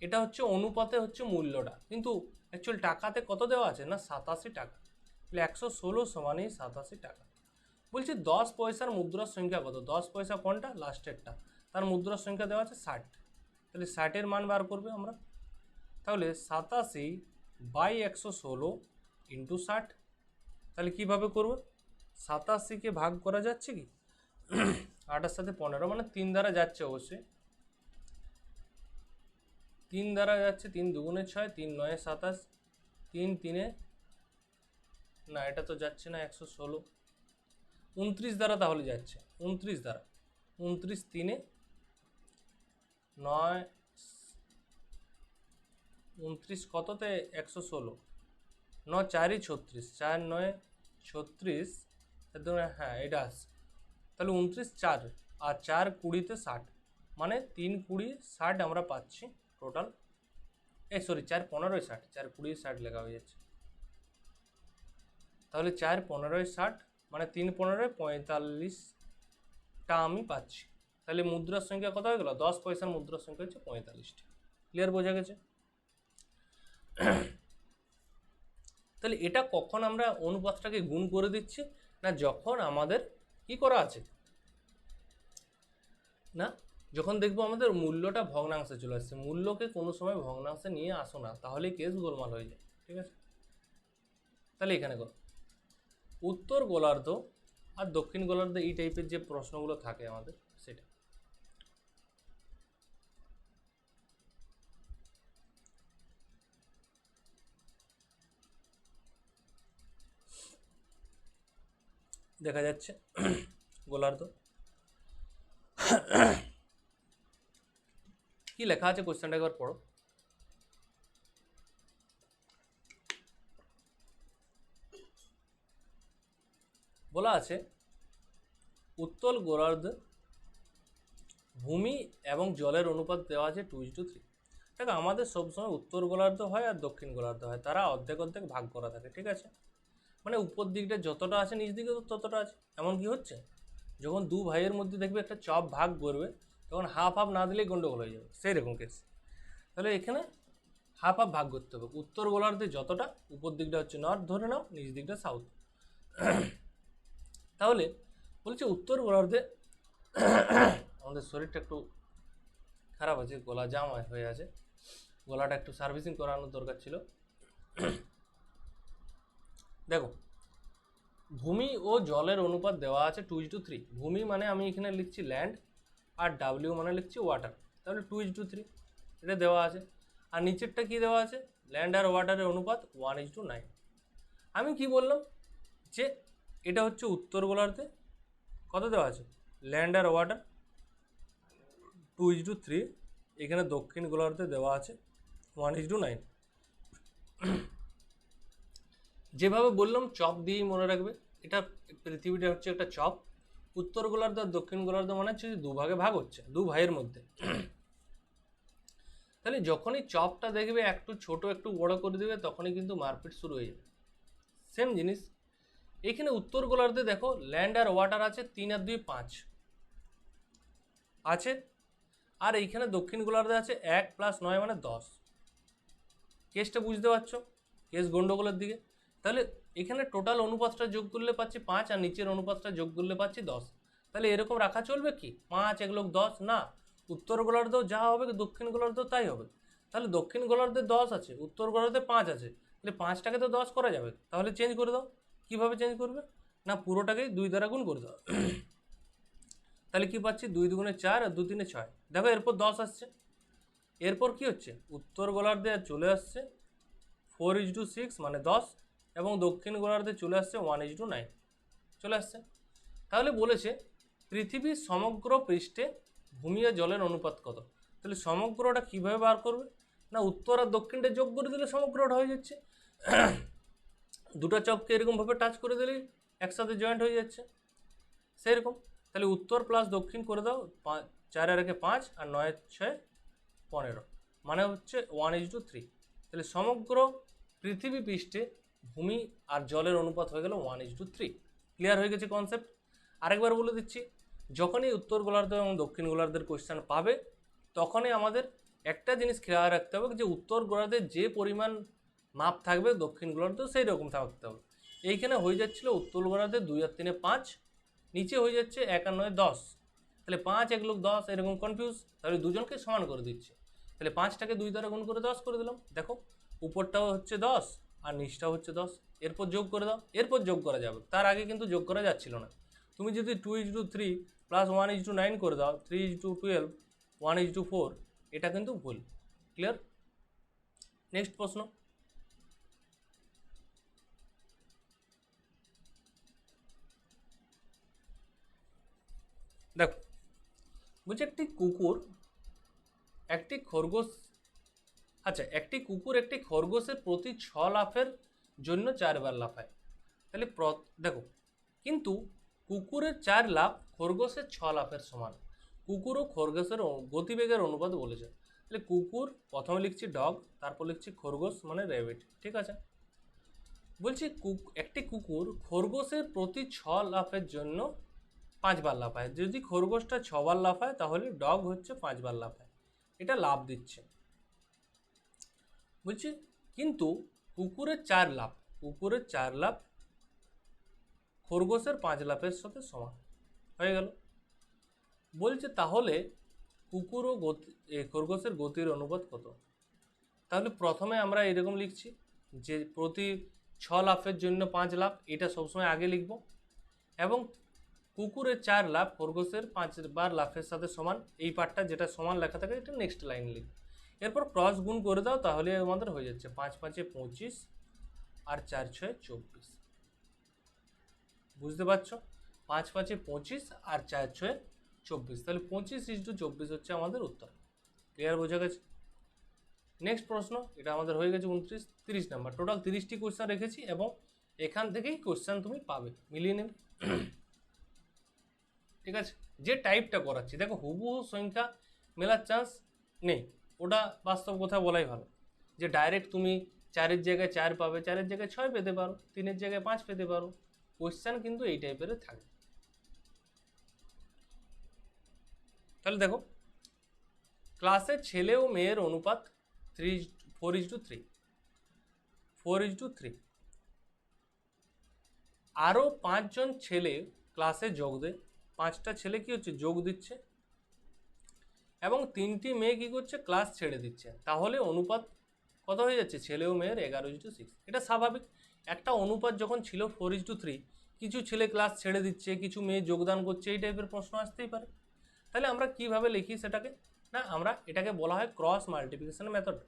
এটা হচ্ছে অনুপাতে হচ্ছে মূল্যটা, কিন্তু অ্যাকচুয়াল টাকাতে কত দেওয়া আছে না 87 টাকা। তাহলে 116 সমানই 87 টাকা। বলছি 10 পয়সার মুদ্রার সংখ্যা কত? 10 পয়সা কোনটা? লাস্টেরটা। তার মুদ্রার সংখ্যা দেওয়া আছে 60। তাহলে 60-এর মান বার করবে আমরা। তাহলে 87 বাই 116 ইন্টু 60। তাহলে কীভাবে করবো? 87কে ভাগ করা যাচ্ছে কি 8-এর সাথে 15, মানে 3 দ্বারা যাচ্ছে অবশ্যই। 3 দ্বারা যাচ্ছে, 3 দুগুণে 6, 3 9 27, 3 3 না এটা তো যাচ্ছে না 116। 29 দ্বারা তাহলে যাচ্ছে, 29 দ্বারা, 29 3 9, 29 কততে 116, 9 4 36, 4 9 36, হ্যাঁ এটা আসছে। তাহলে 29 4 আর 4 20-তে 60, মানে 3 20 60 আমরা পাচ্ছি টোটাল। সরি 4 15 60, 4 20 60 লেখা হয়ে যাচ্ছে। তাহলে 4 15 60 মানে 3 15 45টা আমি পাচ্ছি। তাহলে মুদ্রার সংখ্যা কত হয়ে গেল? 10 পয়সার মুদ্রার সংখ্যা হচ্ছে 45টি। ক্লিয়ার, বোঝা গেছে? তাহলে এটা কখন আমরা অনুপাতটাকে গুণ করে দিচ্ছি না, যখন আমাদের কি করা আছে না, যখন দেখবো আমাদের মূল্যটা ভগ্নাংশে চলে আসছে। মূল্যকে কোনো সময় ভগ্নাংশে নিয়ে আসো না, তাহলে কেস গোলমাল হয়ে যায়। ঠিক আছে, তাহলে এখানে করো উত্তর গোলার্ধ আর দক্ষিণ গোলার্ধ, এই টাইপের যে প্রশ্নগুলো থাকে আমাদের, সেটা দেখা যাচ্ছে। গোলার্ধ কি লেখা আছে কোশ্চেনটা একবার পড়ো। বলা আছে উত্তর গোলার্ধ ভূমি এবং জলের অনুপাত দেওয়া আছে 2:3। দেখো আমাদের সবসময় উত্তর গোলার্ধ হয় আর দক্ষিণ গোলার্ধ হয়, তারা অর্ধেক অর্ধেক ভাগ করা থাকে। ঠিক আছে, মানে উপর দিকটা যতটা আছে নিচ দিকে ততটা আছে। এমন কি হচ্ছে, যখন দু ভাইয়ের মধ্যে দেখবে একটা চপ ভাগ করবে, তখন হাফ হাফ না দিলেই গন্ডগোল হয়ে যাবে, সেই রকম কেস। তাহলে এখানে হাফ হাফ ভাগ করতে হবে। উত্তর গোলার্ধে যতটা, উপর দিকটা হচ্ছে নর্থ ধরে নাও, নিচ দিকটা সাউথ। তাহলে বলছে উত্তর গোলার্ধে আমাদের শরীরটা একটু খারাপ আছে, গলা জাম হয়ে আছে, গলাটা একটু সার্ভিসিং করানোর দরকার ছিল। দেখো ভূমি ও জলের অনুপাত দেওয়া আছে 2:3। ভূমি মানে আমি এখানে লিখছি ল্যান্ড, আর ডাব্লিউ মানে লিখছি ওয়াটার। তাহলে 2:3 এটা দেওয়া আছে। আর নিচেরটা কি দেওয়া আছে? ল্যান্ড আর ওয়াটারের অনুপাত 1:9। আমি কি বললাম যে এটা হচ্ছে উত্তর গোলার্ধে কত দেওয়া আছে, ল্যান্ড আর ওয়াটার 2:3। এখানে দক্ষিণ গোলার্ধে দেওয়া আছে 1:9। যেভাবে বললাম চপ দিয়েই মনে রাখবে, এটা পৃথিবীটা হচ্ছে একটা চপ। উত্তর গোলার্ধ আর দক্ষিণ গোলার্ধ মানে হচ্ছে দুভাগে ভাগ হচ্ছে, দু ভাইয়ের মধ্যে। তাহলে যখনই চপটা দেখবে একটু ছোট একটু বড় করে দেবে, তখনই কিন্তু মারপিট শুরু হয়ে যাবে। সেম জিনিস এখানে উত্তর গোলার্ধে দেখো ল্যান্ড আর ওয়াটার আছে 3 আর 2 5 আছে, আর এইখানে দক্ষিণ গোলার্ধে আছে 1 + 9 মানে 10। কেসটা বুঝতে পারছো? কেস গন্ডগোলের দিকে। তাহলে এখানে টোটাল অনুপাতটা যোগ করলে পাচ্ছি 5, আর নিচের অনুপাতটা যোগ করলে পাচ্ছি 10। তাহলে এরকম রাখা চলবে কি 5 1 লোক 10 না, উত্তর গোলার্ধেও যা হবে দক্ষিণ গোলার্ধেও তাই হবে। তাহলে দক্ষিণ গোলার্ধে 10 আছে, উত্তর গোলার্ধে 5 আছে, তাহলে 5টাকে তো 10 করা যাবে। তাহলে চেঞ্জ করে দাও। কিভাবে চেঞ্জ করবে না, পুরোটাকেই 2 দ্বারা গুণ করে দাও। তাহলে কি পাচ্ছি 2 2 4 আর 2 3 6। দেখো এরপর 10 আসছে। এরপর কি হচ্ছে, উত্তর গোলার্ধে চলে আসছে 4:6 মানে 10, এবং দক্ষিণ গোলার্ধে চলে আসছে 1:9 চলে আসছে। তাহলে বলেছে পৃথিবীর সমগ্র পৃষ্ঠে ভূমি ও জলের অনুপাত কত। তাহলে সমগ্রটা কিভাবে বার করবে না, উত্তর আর দক্ষিণটা যোগ করে দিলে সমগ্রটা হয়ে যাচ্ছে। দুটো চপকে এরকমভাবে টাচ করে দিলেই একসাথে জয়েন্ট হয়ে যাচ্ছে সেরকম। তাহলে উত্তর প্লাস দক্ষিণ করে দাও, 4 আর 1 5 আর 9 6 15 মানে হচ্ছে 1:3। তাহলে সমগ্র পৃথিবী পৃষ্ঠে ভূমি আর জলের অনুপাত হয়ে গেল 1:3। ক্লিয়ার হয়ে গেছে কনসেপ্ট? আরেকবার বলে দিচ্ছি, যখনই উত্তর গোলার্ধ এবং দক্ষিণ গোলার্ধের কোশ্চেন পাবে তখনই আমাদের একটা জিনিস খেয়াল রাখতে হবে যে উত্তর গোলার্ধে যে পরিমাণ মাপ থাকবে দক্ষিণ গোলার্ধে সেই রকম থাকতে হবে। এইখানে হয়ে যাচ্ছিল উত্তর গোলার্ধে 2 আর 3 5, নিচে হয়ে যাচ্ছে 1 আর 9 10, তাহলে 5 1 লোক 10 এরকম কনফিউজ, তাহলে দুজনকে সমান করে দিচ্ছে। তাহলে 5টাকে 2 দ্বারা গুণ করে 10 করে দিলাম, দেখো উপরটাও হচ্ছে 10 আর নিচটাও হচ্ছে 10, এরপর যোগ করে দাও, এরপর যোগ করা যাবে, তার আগে কিন্তু যোগ করা যাচ্ছিল না। তুমি যদি 2:3 প্লাস 1:9 করে দাও, 3:12 1:4, এটা কিন্তু ভুল। ক্লিয়ার? নেক্সট প্রশ্ন, দেখো বলছে একটি কুকুর একটি খরগোশ, আচ্ছা একটি কুকুর একটি খরগোশের প্রতি 6 লাফের জন্য 4 বার লাফায়, তাহলে দেখো কিন্তু কুকুরের 4 লাফ খরগোশের 6 লাফের সমান, কুকুর ও খরগোশের গতিবেগের অনুপাত বলেছে। তাহলে কুকুর প্রথমে লিখছি ডগ, তারপর লিখছি খরগোশ মানে র্যাবিট, ঠিক আছে। বলছি একটি কুকুর খরগোশের প্রতি 6 লাফের জন্য 5 বার লাফায়, যদি খরগোশটা 6 বার লাফায় তাহলে ডগ হচ্ছে 5 বার লাফায়, এটা লাফ দিচ্ছে। বলছি কিন্তু কুকুরের 4 লাফ, কুকুরের 4 লাফ খরগোশের 5 লাফের সাথে সমান হয়ে গেল। বলছে তাহলে কুকুর ও খরগোশের গতির অনুপাত কত? তাহলে প্রথমে আমরা এরকম লিখছি যে প্রতি 6 লাফের জন্য 5 লাফ, এটা সবসময় আগে লিখব, এবং কুকুরের 4 লাফ খরগোশের 5 বার লাফের সাথে সমান, এই পার্টটা যেটা সমান লেখা থাকে এটা নেক্সট লাইন লিখব, এরপর ক্রস গুণ করে দাও, তাহলে আমাদের হয়ে যাচ্ছে 5 5 25 আর 4 6 24। বুঝতে পারছো? 5 5 25 আর 4 6 24, তাহলে 25:24 হচ্ছে আমাদের উত্তর। ক্লিয়ার? বোঝা গেছে? নেক্সট প্রশ্ন, এটা আমাদের হয়ে গেছে 29 30 নাম্বার, টোটাল 30টি কোশ্চেন রেখেছি এবং এখান থেকেই কোশ্চেন তুমি পাবে, মিলিয়ে নেবে। ঠিক আছে, যে টাইপটা করাচ্ছি দেখো হুবহু সংখ্যা মেলার চান্স নেই, ওটা বাস্তব কথা বলাই ভালো, যে ডাইরেক্ট তুমি 4-এর জায়গায় 4 পাবে, 4-এর জায়গায় 6 পেতে পারো, 3-এর জায়গায় 5 পেতে পারো, কোশ্চেন কিন্তু এই টাইপের থাকে। তাহলে দেখো ক্লাসে ছেলে ও মেয়ের অনুপাত 4:3, 4:3, আরও 5 জন ছেলে ক্লাসে যোগ দেয়, 5টা ছেলে কি হচ্ছে যোগ দিচ্ছে, এবং 3টি মেয়ে কি করছে ক্লাস ছেড়ে দিচ্ছে, তাহলে অনুপাত কত হয়ে যাচ্ছে? ছেলে ও মেয়ের 11:6। এটা স্বাভাবিক, একটা অনুপাত যখন ছিল 4:3, কিছু ছেলে ক্লাস ছেড়ে দিচ্ছে, কিছু মেয়ে যোগদান করছে, এই টাইপের প্রশ্ন আসতেই পারে। তাহলে আমরা কিভাবে লিখি সেটাকে, না আমরা এটাকে বলা হয় cross multiplication method,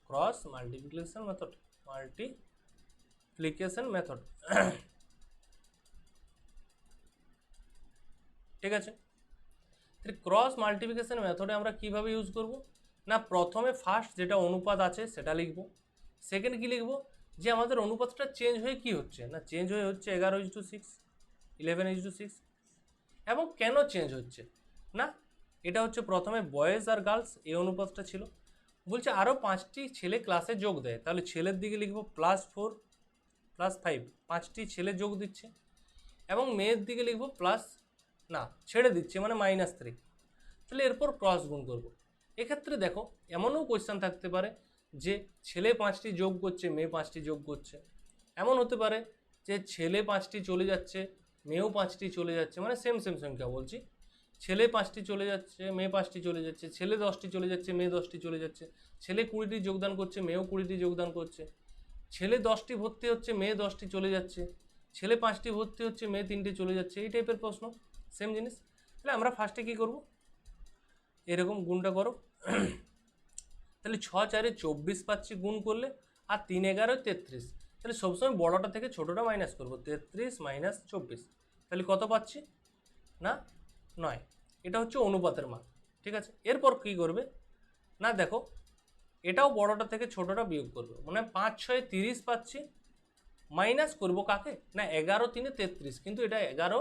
cross multiplication method, multiplication method. ঠিক আছে, ক্রস মাল্টিপ্লিকেশন মেথডে আমরা কিভাবে ইউজ করব, না প্রথমে ফার্স্ট যেটা অনুপাত আছে সেটা লিখব, সেকেন্ড কি লিখব, যে আমাদের অনুপাতটা চেঞ্জ হয়ে কি হচ্ছে, না চেঞ্জ হয়ে হচ্ছে 11:6, 11:6, এবং কেন চেঞ্জ হচ্ছে, না এটা হচ্ছে প্রথমে বয়েজ আর গার্লস এই অনুপাতটা ছিল, বলছে আরও 5টি ছেলে ক্লাসে যোগ দেয়, তাহলে ছেলের দিকে লিখব +4 +5, 5টি ছেলে যোগ দিচ্ছে, এবং মেয়ের দিকে লিখব না ছেড়ে দিচ্ছে মানে -3, তাহলে এরপর ক্রস গুণ করব। এক্ষেত্রে দেখো এমনও কোয়েশ্চেন থাকতে পারে যে ছেলে 5টি যোগ করছে, মেয়ে 5টি যোগ করছে, এমন হতে পারে যে ছেলে 5টি চলে যাচ্ছে, মেয়েও 5টি চলে যাচ্ছে, মানে সেম সংখ্যা বলছি, ছেলে 5টি চলে যাচ্ছে, মেয়ে 5টি চলে যাচ্ছে, ছেলে 10টি চলে যাচ্ছে, মেয়ে 10টি চলে যাচ্ছে, ছেলে 20টি যোগদান করছে, মেয়েও 20টি যোগদান করছে, ছেলে 10টি ভর্তি হচ্ছে, মেয়ে 10টি চলে যাচ্ছে, ছেলে 5টি ভর্তি হচ্ছে, মেয়ে 3টি চলে যাচ্ছে, এই টাইপের প্রশ্ন সেম জিনিস। তাহলে আমরা ফার্স্টে কী করব, এরকম গুণটা করো, তাহলে 6 4 24 পাচ্ছি গুণ করলে, আর 3 11 33, তাহলে সবসময় বড়টা থেকে ছোটোটা মাইনাস করবো, 33 - 24, তাহলে কত পাচ্ছি, না 9, এটা হচ্ছে অনুপাতের মান। ঠিক আছে, এরপর কী করবে, না দেখো এটাও বড়টা থেকে ছোটোটা বিয়োগ করবে, মানে 5 6 30 পাচ্ছি, মাইনাস করবো কাকে, না 11 3 33, কিন্তু এটা 11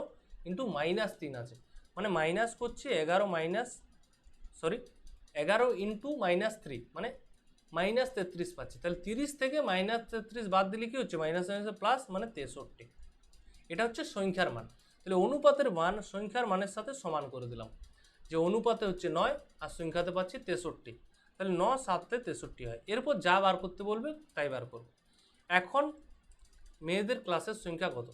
ইন্টু -3 আছে, মানে মাইনাস করছি 11 ইন্টু -3 মানে -33 পাচ্ছি, তাহলে 30 থেকে -33 বাদ দিলে কি হচ্ছে, মাইনাস প্লাস, মানে 63, এটা হচ্ছে সংখ্যার মান। তো তাহলে অনুপাতের মান সংখ্যার মানের সাথে সমান করে দিলাম, যে অনুপাতে হচ্ছে 9 আর সংখ্যাতে পাচ্ছি 63, তাহলে 9 7 63 হয়। এরপর যা বার করতে বলবে তাই বার করবো। এখন মেয়েদের ক্লাসের সংখ্যা কত,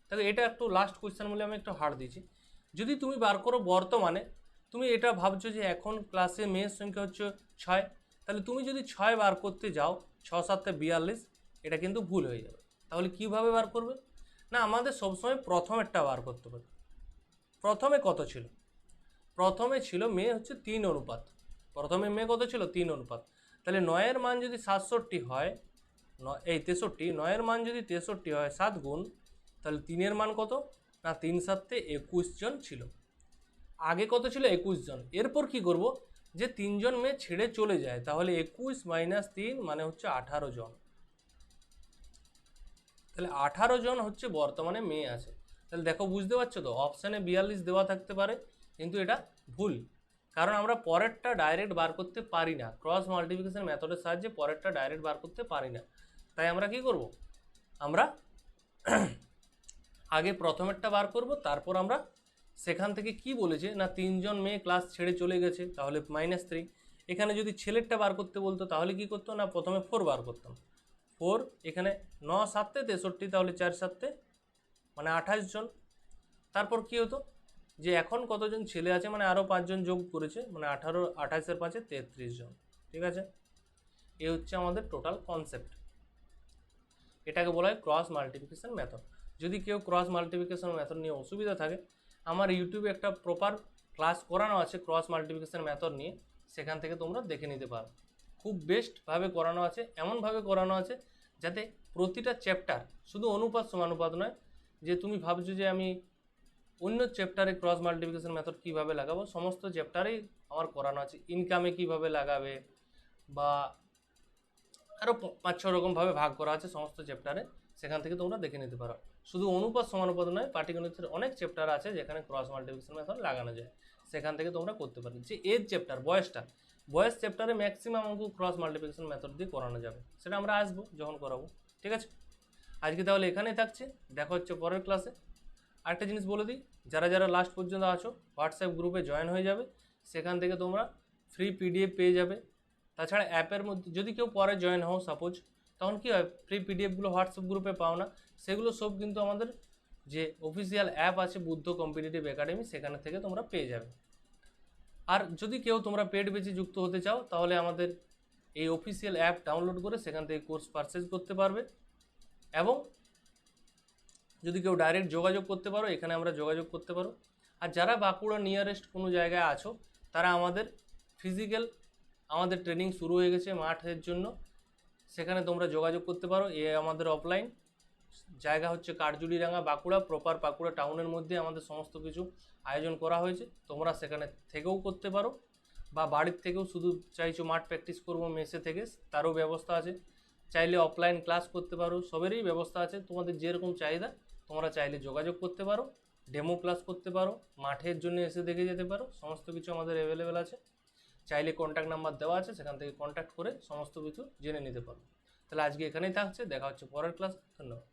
তাহলে এটা একটু লাস্ট কোয়েশ্চেন বলে আমি একটু হার দিয়েছি। যদি তুমি বার করো বর্তমানে, তুমি এটা ভাবছো যে এখন ক্লাসে মেয়ের সংখ্যা হচ্ছে 6, তাহলে তুমি যদি 6 বার করতে যাও 6 7 42, এটা কিন্তু ভুল হয়ে যাবে। তাহলে কিভাবে বার করবে, না আমাদের সবসময় প্রথমেরটা বার করতে হবে। প্রথমে কত ছিল, প্রথমে ছিল মেয়ে হচ্ছে 3 অনুপাত, প্রথমে মেয়ে কত ছিল 3 অনুপাত, তাহলে 9 এর মান যদি 67 হয়, এই 63, 9 এর মান যদি 63 হয় 7 গুণ, তাহলে 3 এর মান কত, না 3 7 21 জন ছিল। আগে কত ছিল 21 জন। এরপর কি করব, যে 3 জন মেয়ে ছেড়ে চলে যায়, তাহলে 21 - 3 মানে হচ্ছে 18 জন। তাহলে 18 জন হচ্ছে বর্তমানে মেয়ে আছে। তাহলে দেখো বুঝতে পারছো তো, অপশানে 42 দেওয়া থাকতে পারে, কিন্তু এটা ভুল, কারণ আমরা পরেরটা ডাইরেক্ট বার করতে পারি না, ক্রস মাল্টিপ্লিকেশন মেথডের সাহায্যে পরেরটা ডাইরেক্ট বার করতে পারি না। তাই আমরা কি করব, আমরা আগে প্রথমেরটা বার করব, তারপর আমরা সেখান থেকে কি বলেছে, না 3 জন মেয়ে ক্লাস ছেড়ে চলে গেছে, তাহলে -3। এখানে যদি ছেলেরটা বার করতে বলতো তাহলে কি করতো, না প্রথমে 4 বার করতাম, 4, এখানে 9 7 63, তাহলে 4 7 মানে 28 জন। তারপর কি হতো, যে এখন কতজন ছেলে আছে, মানে আরও 5 জন যোগ করেছে, মানে 18 28-এর 5-এ 33 জন। ঠিক আছে, এ হচ্ছে আমাদের টোটাল কনসেপ্ট। এটাকে বলা হয় ক্রস মাল্টিপ্লিকেশন মেথড। যদি কেউ ক্রস মাল্টিপ্লিকেশন মেথড নিয়ে অসুবিধা থাকে, আমার ইউটিউবে একটা প্রপার ক্লাস করানো আছে ক্রস মাল্টিপ্লিকেশন মেথড নিয়ে, সেখান থেকে তোমরা দেখে নিতে পারো। খুব বেস্টভাবে করানো আছে, এমনভাবে করানো আছে যাতে প্রতিটা চ্যাপ্টার, শুধু অনুপাত সমানুপাত নয়, যে তুমি ভাবছো যে আমি অন্য চ্যাপ্টারে ক্রস মাল্টিপ্লিকেশন মেথড কীভাবে লাগাবো, সমস্ত চ্যাপ্টারেই আমার করানো আছে। ইনকামে কিভাবে লাগাবে, বা আরও 5-6 রকমভাবে ভাগ করা আছে সমস্ত চ্যাপ্টারে, সেখান থেকে তোমরা দেখে নিতে পারো। শুধু অনুপাত সমানুপাত নয়, পাটিগণিতের অনেক চ্যাপ্টার আছে যেখানে ক্রস মাল্টিপ্লিকেশন মেথড লাগানো যায়, সেখান থেকে তোমরা করতে পারো। যে এজ চ্যাপ্টার, বয়স চ্যাপ্টারে ম্যাক্সিমাম অঙ্ক ক্রস মাল্টিপ্লিকেশন মেথড দিয়ে করানো যাবে, সেটা আমরা আসবো যখন করাবো। ঠিক আছে, আজকে তাহলে এখানেই থাকছে, দেখা হচ্ছে পরের ক্লাসে। আরেকটা জিনিস বলে দিই, যারা যারা লাস্ট পর্যন্ত আছো হোয়াটসঅ্যাপ গ্রুপে জয়েন হয়ে যাবে, সেখান থেকে তোমরা ফ্রি পিডিএফ পেয়ে যাবে। তাছাড়া অ্যাপের মধ্যে যদি কেউ পরে জয়েন হও সাপোজ, তখন কী হয়, ফ্রি পিডিএফগুলো হোয়াটসঅ্যাপ গ্রুপে পাও না, সেগুলো সব কিন্তু আমাদের যে অফিসিয়াল অ্যাপ আছে বুদ্ধ কম্পিটিটিভ একাডেমি, সেখানে থেকে তোমরা পেয়ে যাবে। আর যদি কেউ তোমরা পেড বেচে যুক্ত হতে চাও, তাহলে আমাদের এই অফিসিয়াল অ্যাপ ডাউনলোড করে সেখান থেকে কোর্স পারচেজ করতে পারবে। এবং যদি কেউ ডাইরেক্ট যোগাযোগ করতে পারো, এখানে আমরা যোগাযোগ করতে পারো। আর যারা বাঁকুড়া নিয়ারেস্ট কোনো জায়গায় আছো, তারা আমাদের ফিজিক্যাল আমাদের ট্রেনিং শুরু হয়ে গেছে মাঠের জন্য, সেখানে তোমরা যোগাযোগ করতে পারো। আমাদের অফলাইন জায়গা হচ্ছে কাঠজুড়িরাঙ্গা, বাঁকুড়া, প্রপার বাঁকুড়া টাউনের মধ্যে আমাদের সমস্ত কিছু আয়োজন করা হয়েছে। তোমরা সেখানে থেকেও করতে পারো, বা বাড়ির থেকেও শুধু চাইছো মাঠ প্র্যাকটিস করবো মেসে থেকে, তারও ব্যবস্থা আছে। চাইলে অফলাইন ক্লাস করতে পারো, সবেরই ব্যবস্থা আছে। তোমাদের যেরকম চাহিদা তোমরা চাইলে যোগাযোগ করতে পারো, ডেমো ক্লাস করতে পারো, মাঠের জন্য এসে দেখে যেতে পারো, সমস্ত কিছু আমাদের অ্যাভেলেবেল আছে। চাইলে কন্ট্যাক্ট নাম্বার দেওয়া আছে, সেখান থেকে কন্ট্যাক্ট করে সমস্ত কিছু জেনে নিতে পারো। তাহলে আজকে এখানেই থাকছে, দেখা হচ্ছে পরের ক্লাস। ধন্যবাদ।